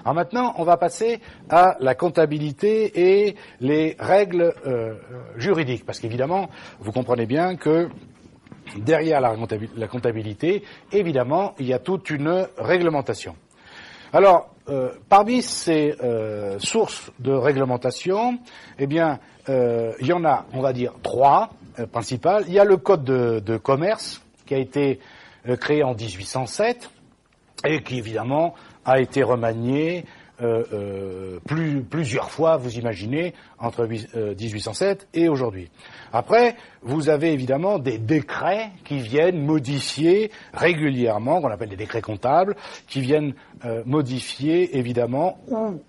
Alors maintenant, on va passer à la comptabilité et les règles juridiques, parce qu'évidemment, vous comprenez bien que derrière la comptabilité, évidemment, il y a toute une réglementation. Alors, parmi ces sources de réglementation, eh bien, il y en a, on va dire, trois principales. Il y a le code de commerce qui a été créé en 1807 et qui, évidemment, a été remanié plusieurs fois, vous imaginez, entre 1807 et aujourd'hui. Après, vous avez évidemment des décrets qui viennent modifier régulièrement, qu'on appelle des décrets comptables, qui viennent modifier évidemment ou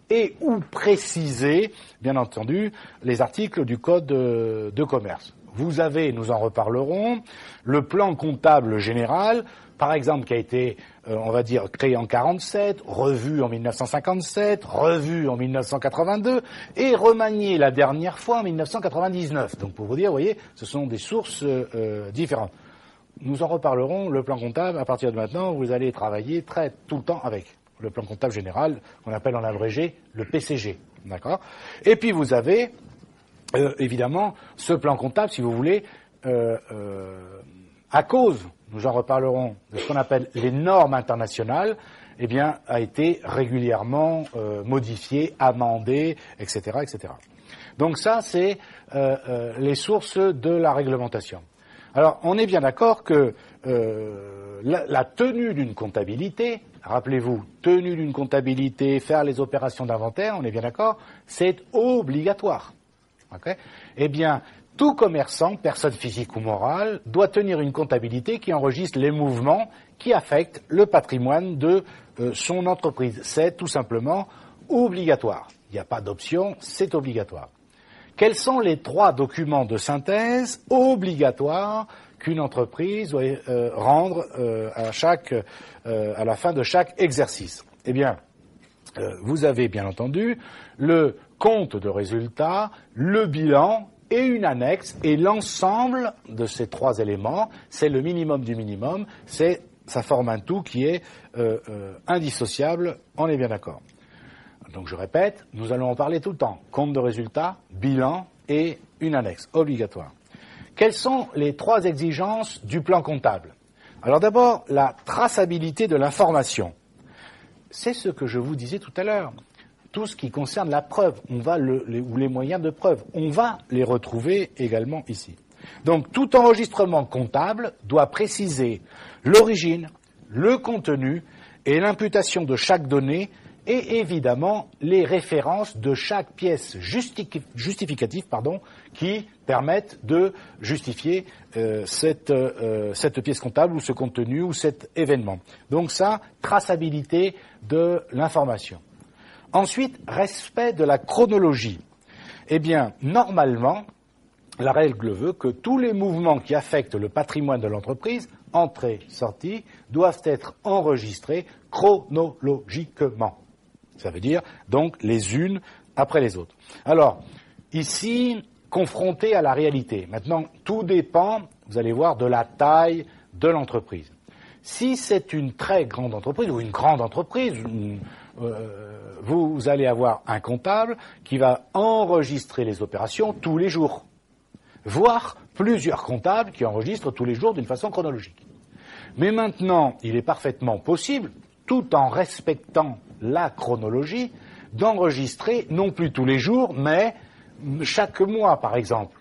préciser, bien entendu, les articles du Code de commerce. Vous avez, nous en reparlerons, le plan comptable général, par exemple, qui a été, on va dire, créé en 47, revu en 1957, revu en 1982 et remanié la dernière fois en 1999. Donc, pour vous dire, vous voyez, ce sont des sources différentes. Nous en reparlerons, le plan comptable, à partir de maintenant, vous allez travailler tout le temps avec le plan comptable général, qu'on appelle en abrégé le PCG. D'accord ? Et puis, vous avez, évidemment, ce plan comptable, si vous voulez, à cause, nous en reparlerons, de ce qu'on appelle les normes internationales, eh bien, a été régulièrement modifié, amendé, etc., etc. Donc ça, c'est les sources de la réglementation. Alors, on est bien d'accord que la tenue d'une comptabilité, rappelez-vous, tenue d'une comptabilité, faire les opérations d'inventaire, on est bien d'accord, c'est obligatoire. Okay ? Eh bien, tout commerçant, personne physique ou morale, doit tenir une comptabilité qui enregistre les mouvements qui affectent le patrimoine de son entreprise. C'est tout simplement obligatoire. Il n'y a pas d'option, c'est obligatoire. Quels sont les trois documents de synthèse obligatoires qu'une entreprise doit rendre à la fin de chaque exercice? Eh bien, vous avez bien entendu le compte de résultat, le bilan et une annexe, et l'ensemble de ces trois éléments, c'est le minimum du minimum, ça forme un tout qui est indissociable, on est bien d'accord. Donc je répète, nous allons en parler tout le temps. Compte de résultat, bilan et une annexe, obligatoire. Quelles sont les trois exigences du plan comptable? Alors d'abord, la traçabilité de l'information. C'est ce que je vous disais tout à l'heure. Tout ce qui concerne la preuve, ou les moyens de preuve, on va les retrouver également ici. Donc tout enregistrement comptable doit préciser l'origine, le contenu et l'imputation de chaque donnée et évidemment les références de chaque pièce justificative qui permettent de justifier cette pièce comptable ou ce contenu ou cet événement. Donc ça, traçabilité de l'information. Ensuite, respect de la chronologie. Eh bien, normalement, la règle veut que tous les mouvements qui affectent le patrimoine de l'entreprise, entrée, sortie, doivent être enregistrés chronologiquement. Ça veut dire, donc, les unes après les autres. Alors, ici, confronté à la réalité. Maintenant, tout dépend, vous allez voir, de la taille de l'entreprise. Si c'est une très grande entreprise ou une grande entreprise, vous allez avoir un comptable qui va enregistrer les opérations tous les jours, voire plusieurs comptables qui enregistrent tous les jours d'une façon chronologique. Mais maintenant, il est parfaitement possible, tout en respectant la chronologie, d'enregistrer non plus tous les jours, mais chaque mois, par exemple,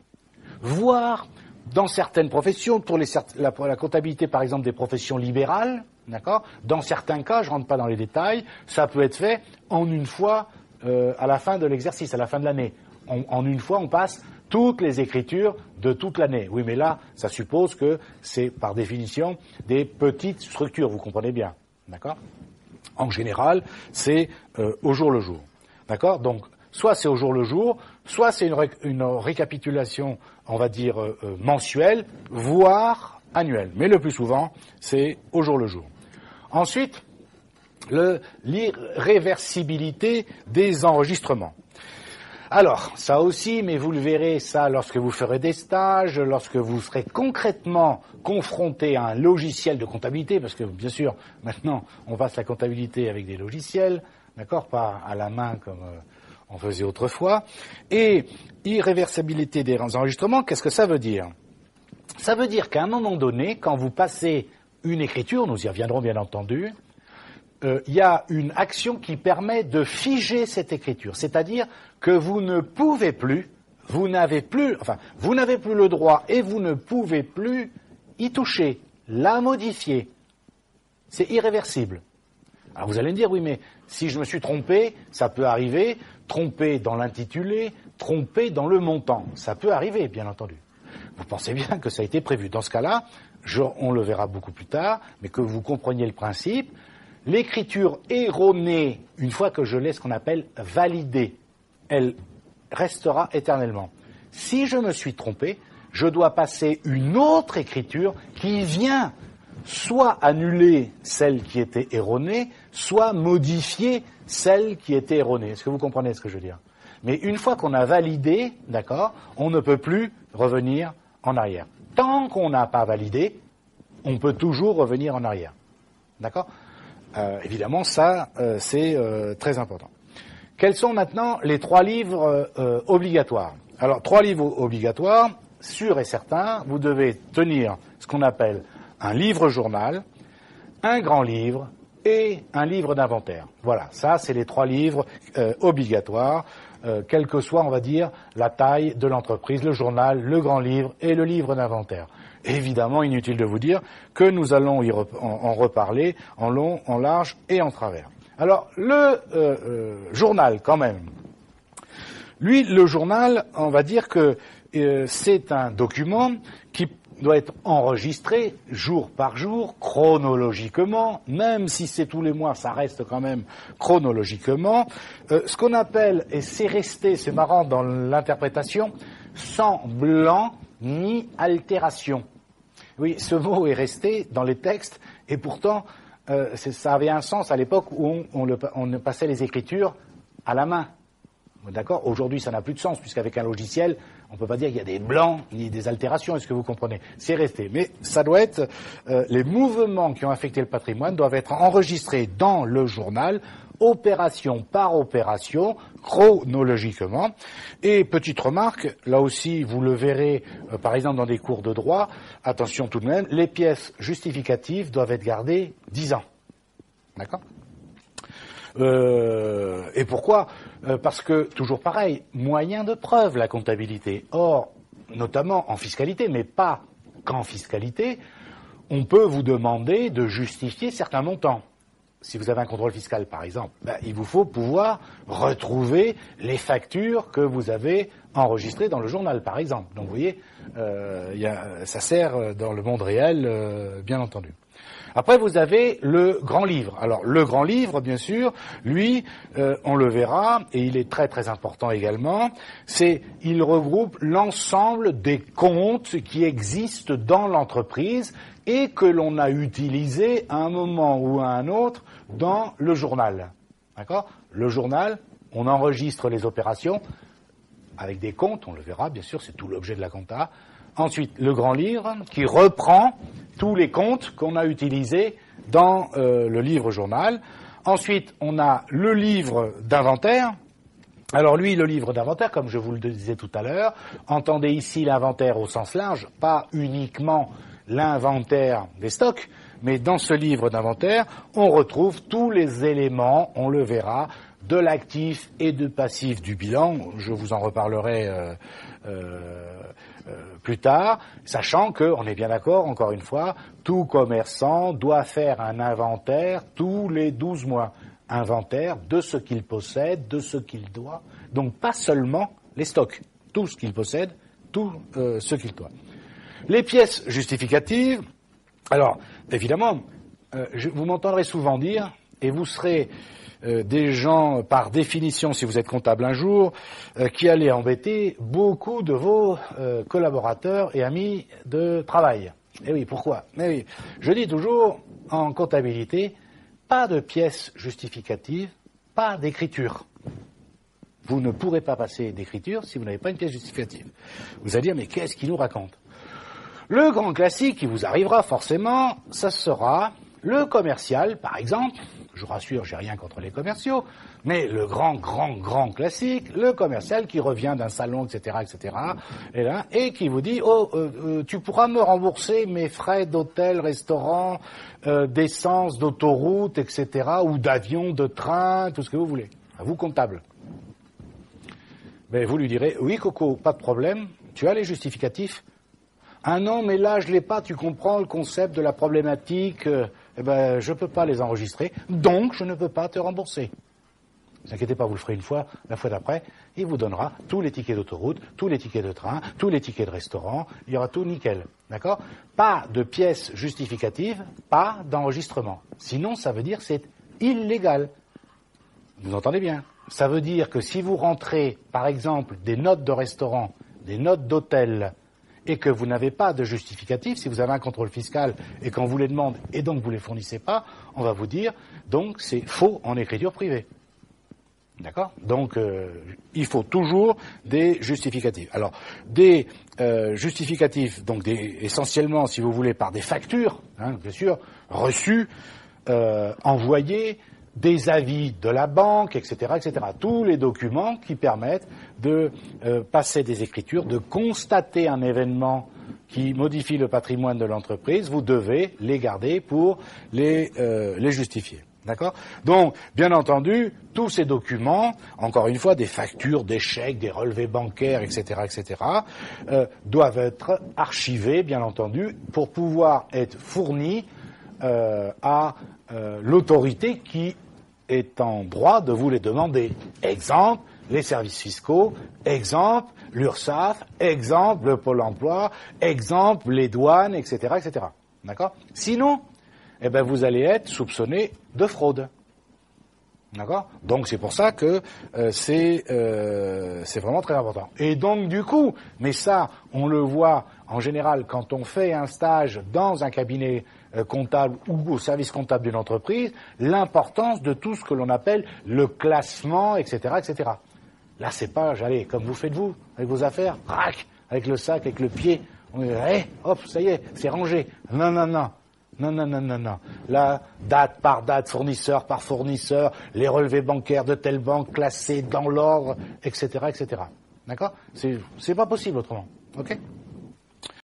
voire dans certaines professions, pour la comptabilité, par exemple, des professions libérales, d'accord ? Dans certains cas, je ne rentre pas dans les détails, ça peut être fait en une fois à la fin de l'exercice, à la fin de l'année. En une fois, on passe toutes les écritures de toute l'année. Oui, mais là, ça suppose que c'est, par définition, des petites structures, vous comprenez bien, d'accord ? En général, c'est au jour le jour, d'accord ? Donc, soit c'est au jour le jour, soit c'est une récapitulation, on va dire, mensuelle, voire annuelle. Mais le plus souvent, c'est au jour le jour. Ensuite, l'irréversibilité des enregistrements. Alors, ça aussi, mais vous le verrez, ça, lorsque vous ferez des stages, lorsque vous serez concrètement confronté à un logiciel de comptabilité, parce que, bien sûr, maintenant, on passe la comptabilité avec des logiciels, d'accord, pas à la main comme on faisait autrefois. Et irréversibilité des enregistrements, qu'est-ce que ça veut dire? Ça veut dire qu'à un moment donné, quand vous passez une écriture, nous y reviendrons bien entendu, il y a une action qui permet de figer cette écriture, c'est-à-dire que vous ne pouvez plus, vous n'avez plus le droit et vous ne pouvez plus y toucher, la modifier. C'est irréversible. Alors vous allez me dire, oui, mais si je me suis trompé, ça peut arriver, trompé dans l'intitulé, trompé dans le montant. Ça peut arriver, bien entendu. Vous pensez bien que ça a été prévu. Dans ce cas-là, on le verra beaucoup plus tard, mais que vous compreniez le principe, l'écriture erronée, une fois que je l'ai ce qu'on appelle validée, elle restera éternellement. Si je me suis trompé, je dois passer une autre écriture qui vient soit annuler celle qui était erronée, soit modifier celle qui était erronée. Est-ce que vous comprenez ce que je veux dire? Mais une fois qu'on a validé, d'accord, on ne peut plus revenir en arrière. Tant qu'on n'a pas validé, on peut toujours revenir en arrière. D'accord? Évidemment, ça, c'est très important. Quels sont maintenant les 3 livres obligatoires? Alors, 3 livres obligatoires, sûrs et certains, vous devez tenir ce qu'on appelle un livre-journal, un grand livre et un livre d'inventaire. Voilà, ça, c'est les 3 livres obligatoires, quelle que soit, on va dire, la taille de l'entreprise, le journal, le grand livre et le livre d'inventaire. Évidemment, inutile de vous dire que nous allons en reparler en long, en large et en travers. Alors, le journal, quand même. Lui, le journal, on va dire que c'est un document qui doit être enregistré jour par jour, chronologiquement, même si c'est tous les mois, ça reste quand même chronologiquement. Ce qu'on appelle, et c'est resté, c'est marrant dans l'interprétation, sans blanc ni altération. Oui, ce mot est resté dans les textes, et pourtant, ça avait un sens à l'époque où on passait les écritures à la main. D'accord? Aujourd'hui, ça n'a plus de sens, puisqu'avec un logiciel, on ne peut pas dire qu'il y a des blancs ni des altérations, est-ce que vous comprenez? C'est resté. Mais ça doit être, les mouvements qui ont affecté le patrimoine doivent être enregistrés dans le journal, opération par opération, chronologiquement. Et petite remarque, là aussi, vous le verrez, par exemple, dans des cours de droit, attention tout de même, les pièces justificatives doivent être gardées 10 ans. D'accord? Et pourquoi? Parce que, toujours pareil, moyen de preuve, la comptabilité. Or, notamment en fiscalité, mais pas qu'en fiscalité, on peut vous demander de justifier certains montants. Si vous avez un contrôle fiscal, par exemple, il vous faut pouvoir retrouver les factures que vous avez enregistrées dans le journal, par exemple. Donc, vous voyez, ça sert dans le monde réel, bien entendu. Après, vous avez le grand livre. Alors, le grand livre, bien sûr, lui, on le verra, et il est très très important également, il regroupe l'ensemble des comptes qui existent dans l'entreprise et que l'on a utilisés à un moment ou à un autre dans le journal. D'accord? Le journal, on enregistre les opérations avec des comptes, on le verra, bien sûr, c'est tout l'objet de la compta. Ensuite, le grand livre qui reprend tous les comptes qu'on a utilisés dans le livre-journal. Ensuite, on a le livre d'inventaire. Alors lui, le livre d'inventaire, comme je vous le disais tout à l'heure, entendez ici l'inventaire au sens large, pas uniquement l'inventaire des stocks, mais dans ce livre d'inventaire, on retrouve tous les éléments, on le verra, de l'actif et du passif du bilan. Je vous en reparlerai plus tard, sachant qu'on est bien d'accord, encore une fois, tout commerçant doit faire un inventaire tous les 12 mois. Inventaire de ce qu'il possède, de ce qu'il doit, donc pas seulement les stocks, tout ce qu'il possède, tout ce qu'il doit. Les pièces justificatives, alors évidemment, vous m'entendrez souvent dire, et vous serez des gens, par définition, si vous êtes comptable un jour, qui allez embêter beaucoup de vos collaborateurs et amis de travail. Et oui, pourquoi? Mais oui, je dis toujours, en comptabilité, pas de pièces justificatives, pas d'écriture. Vous ne pourrez pas passer d'écriture si vous n'avez pas une pièce justificative. Vous allez dire, mais qu'est-ce qu'il nous raconte? Le grand classique qui vous arrivera forcément, ça sera Le commercial, par exemple, je vous rassure, j'ai rien contre les commerciaux, mais le grand classique, le commercial qui revient d'un salon, etc., et qui vous dit, tu pourras me rembourser mes frais d'hôtel, restaurant, d'essence, d'autoroute, etc., ou d'avion, de train, tout ce que vous voulez. À vous, comptable. Mais vous lui direz, oui, Coco, pas de problème, tu as les justificatifs? Ah non, mais là, je l'ai pas, tu comprends le concept de la problématique, je peux pas les enregistrer, donc je ne peux pas te rembourser. Ne vous inquiétez pas, vous le ferez une fois, la fois d'après, il vous donnera tous les tickets d'autoroute, tous les tickets de train, tous les tickets de restaurant, il y aura tout nickel, d'accord? Pas de pièces justificatives, pas d'enregistrement. Sinon, ça veut dire que c'est illégal. Vous entendez bien? Ça veut dire que si vous rentrez, par exemple, des notes de restaurant, des notes d'hôtel, et que vous n'avez pas de justificatif, si vous avez un contrôle fiscal et qu'on vous les demande et donc vous ne les fournissez pas, on va vous dire, donc c'est faux en écriture privée. D'accord? Donc il faut toujours des justificatifs. Alors, des justificatifs, donc essentiellement, si vous voulez, par des factures, bien sûr, reçues, envoyées, des avis de la banque, etc., tous les documents qui permettent de passer des écritures, de constater un événement qui modifie le patrimoine de l'entreprise, vous devez les garder pour les justifier. D'accord? Donc, bien entendu, tous ces documents, encore une fois, des factures, des chèques, des relevés bancaires, etc., doivent être archivés, bien entendu, pour pouvoir être fournis à l'autorité qui est en droit de vous les demander. Exemple, les services fiscaux, exemple, l'URSSAF, exemple, le Pôle emploi, exemple, les douanes, etc., D'accord? Sinon, vous allez être soupçonné de fraude. D'accord? Donc c'est pour ça que c'est vraiment très important. Et donc du coup, mais ça, on le voit en général quand on fait un stage dans un cabinet comptable ou au service comptable d'une entreprise, l'importance de tout ce que l'on appelle le classement, etc., Là, c'est pas, comme vous faites vous, avec vos affaires, rac, avec le sac, avec le pied, on dit, hop, ça y est, c'est rangé. Non. Là, date par date, fournisseur par fournisseur, les relevés bancaires de telle banque classés dans l'ordre, etc. D'accord? C'est pas possible autrement. Ok?